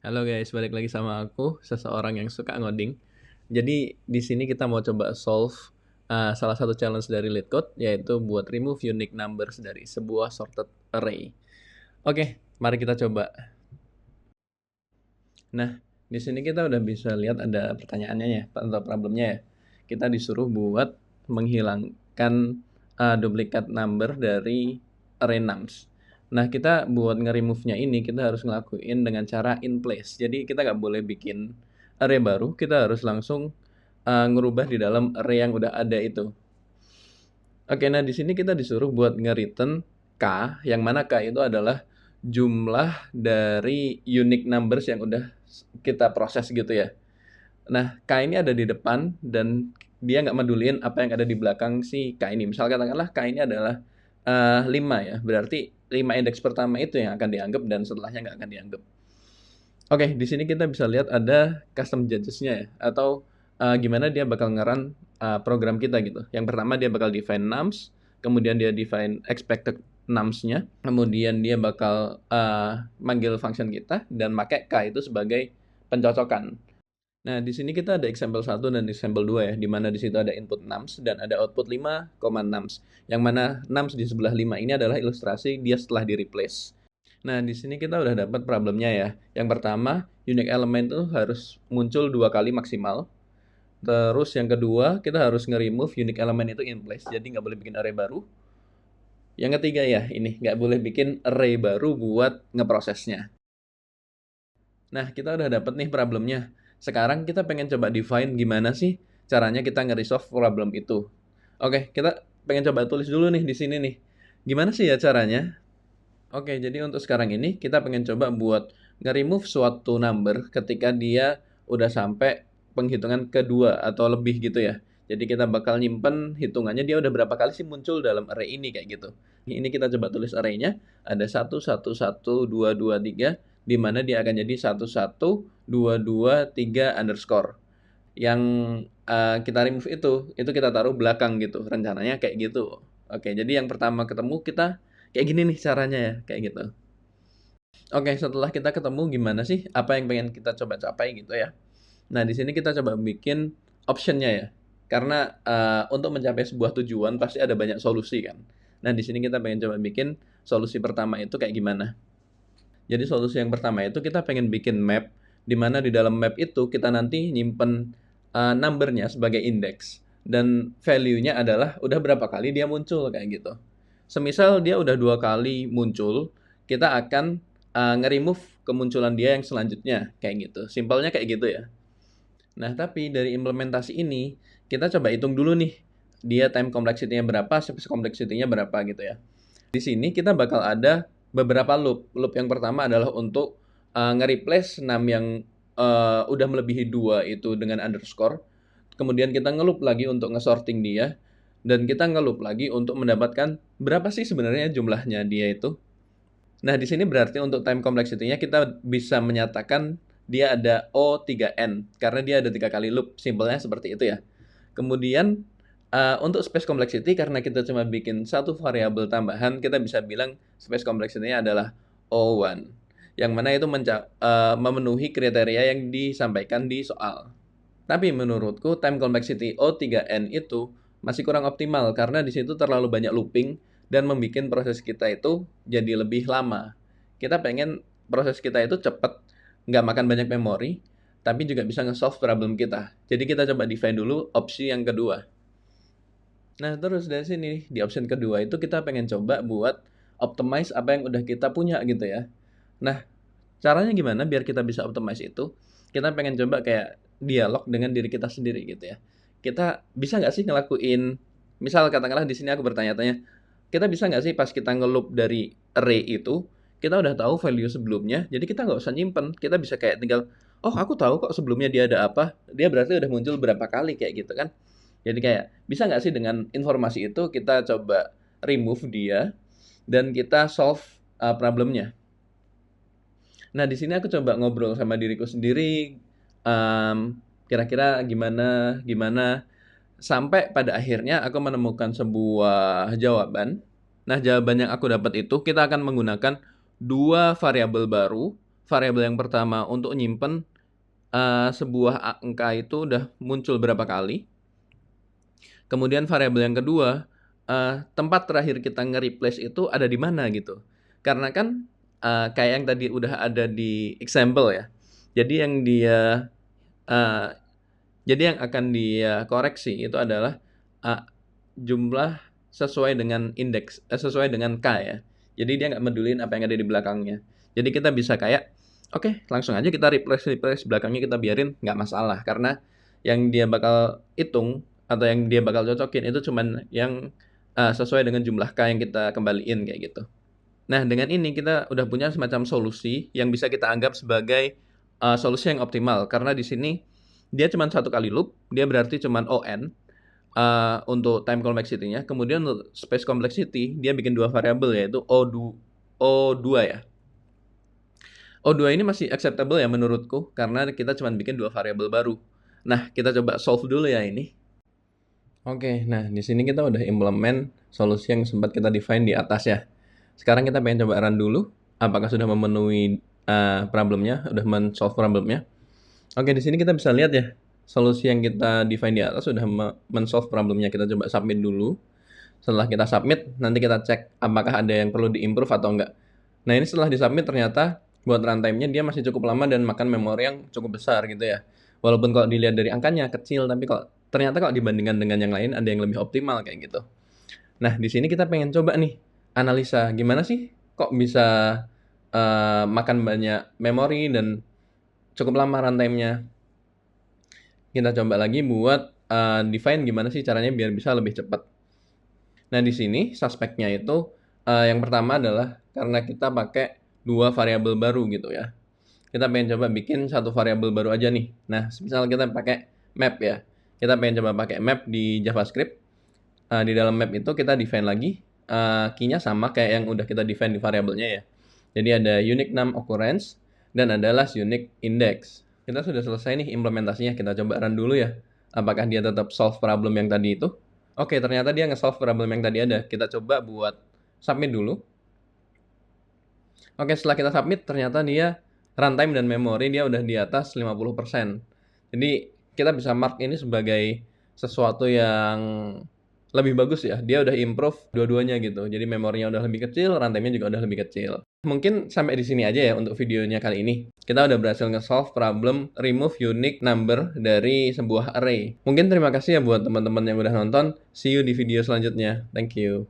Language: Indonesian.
Halo guys, balik lagi sama aku, seseorang yang suka ngoding. Jadi di sini kita mau coba solve salah satu challenge dari LeetCode, yaitu buat remove unique numbers dari sebuah sorted array. Oke, mari kita coba. Nah, di sini kita udah bisa lihat ada pertanyaannya ya, atau problemnya ya. Kita disuruh buat menghilangkan duplikat number dari array nums. Nah, kita buat nge-remove-nya ini, kita harus ngelakuin dengan cara in place. Jadi, kita nggak boleh bikin array baru, kita harus langsung ngerubah di dalam array yang udah ada itu. Oke, nah di sini kita disuruh buat nge-return K, yang mana K itu adalah jumlah dari unique numbers yang udah kita proses gitu ya. Nah, K ini ada di depan dan dia nggak meduliin apa yang ada di belakang si K ini. Misal katakanlah K ini adalah 5 ya, berarti 5 indeks pertama itu yang akan dianggap dan setelahnya nggak akan dianggap. Oke, di sini kita bisa lihat ada custom judges-nya ya, atau gimana dia bakal nge-run program kita gitu. Yang pertama dia bakal define nums, kemudian dia define expected nums-nya, kemudian dia bakal manggil function kita dan pakai K itu sebagai pencocokan. Nah, di sini kita ada example 1 dan example 2 ya, di mana di situ ada input nums dan ada output 5, nums. Yang mana nums di sebelah 5 ini adalah ilustrasi dia setelah di-replace. Nah, di sini kita udah dapat problemnya ya. Yang pertama, unique element itu harus muncul 2 kali maksimal. Terus yang kedua, kita harus nge-remove unique element itu in place. Jadi nggak boleh bikin array baru. Yang ketiga ya, ini nggak boleh bikin array baru buat ngeprosesnya. Nah, kita udah dapat nih problemnya. Sekarang kita pengen coba define gimana sih caranya kita nge-resolve problem itu. Oke, kita pengen coba tulis dulu nih di sini nih. Gimana sih ya caranya? Oke, jadi untuk sekarang ini kita pengen coba buat nge-remove suatu number ketika dia udah sampai penghitungan kedua atau lebih gitu ya. Jadi kita bakal nyimpen hitungannya dia udah berapa kali sih muncul dalam array ini kayak gitu. Ini kita coba tulis array-nya ada 1, 1, 1, 2, 2, 3 di mana dia akan jadi 1, 1, 2, 2, 3 underscore. Yang kita remove itu kita taruh belakang gitu. Rencananya kayak gitu. Oke, jadi yang pertama ketemu kita kayak gini nih caranya ya, kayak gitu. Oke, setelah kita ketemu gimana sih apa yang pengen kita coba capai gitu ya. Nah, di sini kita coba bikin optionnya ya. Karena untuk mencapai sebuah tujuan pasti ada banyak solusi kan. Nah, di sini kita pengen coba bikin solusi pertama itu kayak gimana. Jadi solusi yang pertama itu kita pengen bikin map, di mana di dalam map itu kita nanti nyimpen numbernya sebagai indeks. Dan value-nya adalah udah berapa kali dia muncul kayak gitu. Semisal dia udah 2 kali muncul, kita akan nge-remove kemunculan dia yang selanjutnya kayak gitu. Simpelnya kayak gitu ya. Nah, tapi dari implementasi ini kita coba hitung dulu nih. Dia time complexity-nya berapa, space complexity-nya berapa gitu ya. Di sini kita bakal ada beberapa loop. Loop yang pertama adalah untuk nge-replace 6 yang udah melebihi 2 itu dengan underscore. Kemudian kita nge-loop lagi untuk nge-sorting dia. Dan kita nge-loop lagi untuk mendapatkan berapa sih sebenarnya jumlahnya dia itu. Nah, di sini berarti untuk time complexity-nya kita bisa menyatakan dia ada O3N. Karena dia ada 3 kali loop. Simpelnya seperti itu ya. Kemudian untuk space complexity karena kita cuma bikin satu variabel tambahan, kita bisa bilang space complexity-nya adalah O1. Yang mana itu memenuhi kriteria yang disampaikan di soal. Tapi menurutku time complexity O3N itu masih kurang optimal karena di situ terlalu banyak looping dan membuat proses kita itu jadi lebih lama. Kita pengen proses kita itu cepat, nggak makan banyak memori, tapi juga bisa nge-solve problem kita. Jadi kita coba define dulu opsi yang kedua. Nah, terus dari sini di option kedua itu kita pengen coba buat optimize apa yang udah kita punya gitu ya. Nah, caranya gimana biar kita bisa optimize itu? Kita pengen coba kayak dialog dengan diri kita sendiri gitu ya. Kita bisa nggak sih ngelakuin, misal katakanlah di sini aku bertanya-tanya, kita bisa nggak sih pas kita ngeloop dari array itu, kita udah tahu value sebelumnya, jadi kita nggak usah nyimpen, kita bisa kayak tinggal, oh aku tahu kok sebelumnya dia ada apa, dia berarti udah muncul berapa kali kayak gitu kan. Jadi kayak, bisa nggak sih dengan informasi itu kita coba remove dia, dan kita solve problemnya. Nah, di sini aku coba ngobrol sama diriku sendiri, kira-kira gimana gimana, sampai pada akhirnya aku menemukan sebuah jawaban. Nah, jawaban yang aku dapat itu kita akan menggunakan 2 variabel baru variabel yang pertama untuk nyimpen sebuah angka itu udah muncul berapa kali. Kemudian variabel yang kedua, tempat terakhir kita nge-replace itu ada di mana gitu. Karena kan kayak yang tadi udah ada di example ya. Jadi yang akan dia koreksi itu adalah jumlah sesuai dengan indeks, sesuai dengan K ya. Jadi dia nggak meduliin apa yang ada di belakangnya. Jadi kita bisa kayak, oke, langsung aja kita replace belakangnya, kita biarin, nggak masalah. Karena yang dia bakal hitung atau yang dia bakal cocokin itu cuman yang sesuai dengan jumlah K yang kita kembaliin kayak gitu. Nah, dengan ini kita udah punya semacam solusi yang bisa kita anggap sebagai solusi yang optimal. Karena di sini dia cuma satu kali loop, dia berarti cuma ON untuk time complexity-nya. Kemudian untuk space complexity, dia bikin dua variabel yaitu O2 ya. O2 ini masih acceptable ya menurutku, karena kita cuma bikin dua variabel baru. Nah, kita coba solve dulu ya ini. Oke, nah di sini kita udah implement solusi yang sempat kita define di atas ya. Sekarang kita pengen coba run dulu, apakah sudah memenuhi problemnya, udah men-solve problemnya. Oke, di sini kita bisa lihat ya, solusi yang kita define di atas sudah men-solve problemnya. Kita coba submit dulu. Setelah kita submit, nanti kita cek apakah ada yang perlu di-improve atau enggak. Nah, ini setelah di-submit ternyata buat runtime-nya dia masih cukup lama dan makan memori yang cukup besar gitu ya. Walaupun kalau dilihat dari angkanya kecil, tapi ternyata kalau dibandingkan dengan yang lain ada yang lebih optimal kayak gitu. Nah, di sini kita pengen coba nih analisa gimana sih kok bisa makan banyak memori dan cukup lama runtime-nya. Kita coba lagi buat define gimana sih caranya biar bisa lebih cepat. Nah, di sini suspeknya itu yang pertama adalah karena kita pakai dua variabel baru gitu ya. Kita pengen coba bikin satu variabel baru aja nih. Nah, misal kita pakai map ya. Kita pengen coba pakai map di JavaScript. Di dalam map itu kita define lagi key-nya sama kayak yang udah kita define di variabelnya ya. Jadi ada unique num occurrence dan ada last unique index. Kita sudah selesai nih implementasinya. Kita coba run dulu ya. Apakah dia tetap solve problem yang tadi itu? Oke, ternyata dia nge-solve problem yang tadi ada. Kita coba buat submit dulu. Oke, setelah kita submit, ternyata dia runtime dan memori dia udah di atas 50%. Jadi, kita bisa mark ini sebagai sesuatu yang lebih bagus ya. Dia udah improve dua-duanya gitu. Jadi, memorinya udah lebih kecil, runtime-nya juga udah lebih kecil. Mungkin sampai di sini aja ya untuk videonya kali ini. Kita udah berhasil nge-solve problem remove unique number dari sebuah array. Mungkin terima kasih ya buat teman-teman yang udah nonton. See you di video selanjutnya. Thank you.